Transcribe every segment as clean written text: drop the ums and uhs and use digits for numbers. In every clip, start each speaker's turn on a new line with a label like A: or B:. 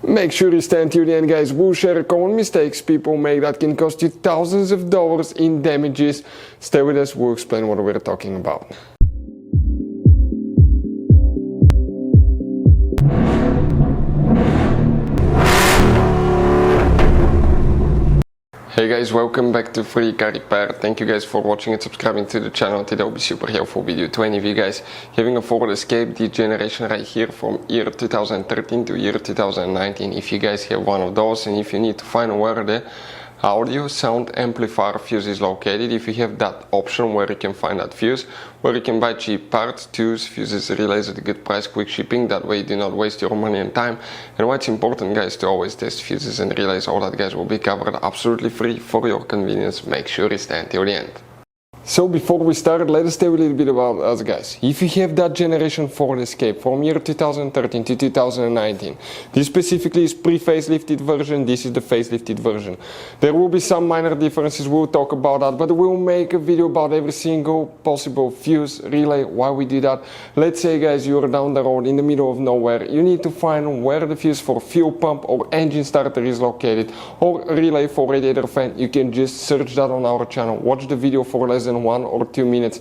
A: Make sure you stay until the end, guys. We'll share common mistakes people make that can cost you thousands of dollars in damages. Stay with us, we'll explain what we're talking about. Hey guys, welcome back to Free Car Repair. Thank you guys for watching and subscribing to the channel. Today will be super helpful video to any of you guys having a Ford Escape, the generation right here from year 2013 to year 2019. If you guys have one of those and if you need to find where the audio sound amplifier fuse is located, if you have that option where you can find that fuse, where you can buy cheap parts, tools, fuses, relays at a good price, quick shipping, that way you do not waste your money and time. And what's important, guys, to always test fuses and relays, all that, guys, will be covered absolutely free for your convenience. Make sure you stay until the end. So before we start, let us tell you a little bit about us, guys. If you have that generation Ford Escape from year 2013 to 2019, this specifically is pre-facelifted version, this is the facelifted version. There will be some minor differences, we'll talk about that, but we'll make a video about every single possible fuse, relay, why we do that. Let's say, guys, you're down the road in the middle of nowhere, you need to find where the fuse for fuel pump or engine starter is located, or relay for radiator fan. You can just search that on our channel, watch the video for less than 1 or 2 minutes,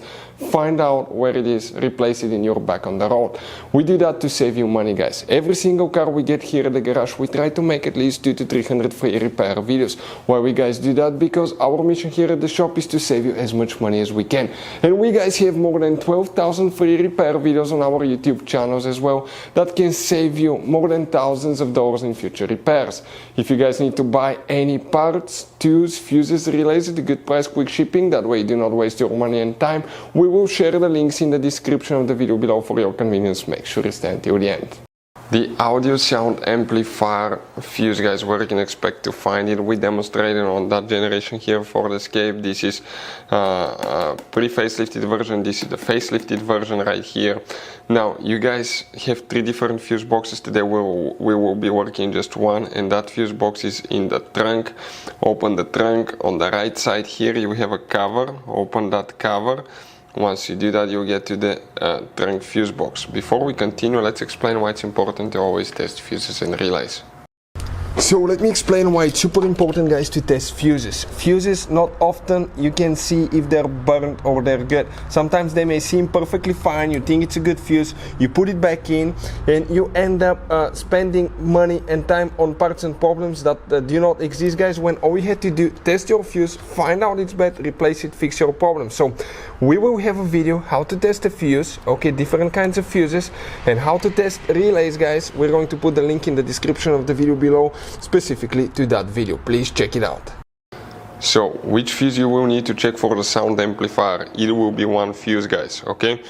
A: find out where it is, replace it in your back on the road. We do that to save you money, guys. Every single car we get here at the garage, we try to make at least 200 to 300 free repair videos. Why we guys do that? Because our mission here at the shop is to save you as much money as we can. And we guys have more than 12,000 free repair videos on our YouTube channels as well that can save you more than thousands of dollars in future repairs. If you guys need to buy any parts, tools, fuses, relays at a good price, quick shipping, that way you do not waste your money and time, we will share the links in the description of the video below for your convenience. Make sure you stay until the end. The audio sound amplifier fuse, guys, where you can expect to find it, we demonstrated on that generation here for the Escape. This is pre-facelifted version, this is the facelifted version right here. Now you guys have 3 different fuse boxes. Today we will be working just one, and that fuse box is in the trunk. Open the trunk. On the right side here you have a cover, open that cover. Once you do that, you'll get to the trunk fuse box. Before we continue, let's explain why it's important to always test fuses and relays. So let me explain why it's super important, guys, to test fuses. Fuses, not often you can see if they're burnt or they're good. Sometimes they may seem perfectly fine, you think it's a good fuse, you put it back in and you end up spending money and time on parts and problems that do not exist, guys, when all you had to do, test your fuse, find out it's bad, replace it, fix your problem. So we will have a video how to test a fuse, okay, different kinds of fuses, and how to test relays, guys. We're going to put the link in the description of the video below specifically to that video. Please check it out. So which fuse you will need to check for the sound amplifier? It will be one fuse, guys, okay?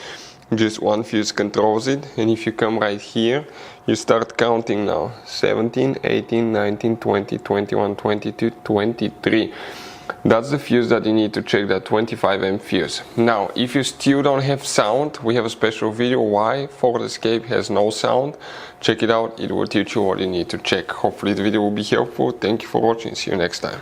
A: Just one fuse controls it, and if you come right here, you start counting now. 17, 18, 19, 20, 21, 22, 23. That's the fuse that you need to check, that 25 amp fuse. Now, if you still don't have sound, we have a special video why Ford Escape has no sound. Check it out, it will teach you what you need to check. Hopefully the video will be helpful. Thank you for watching, see you next time.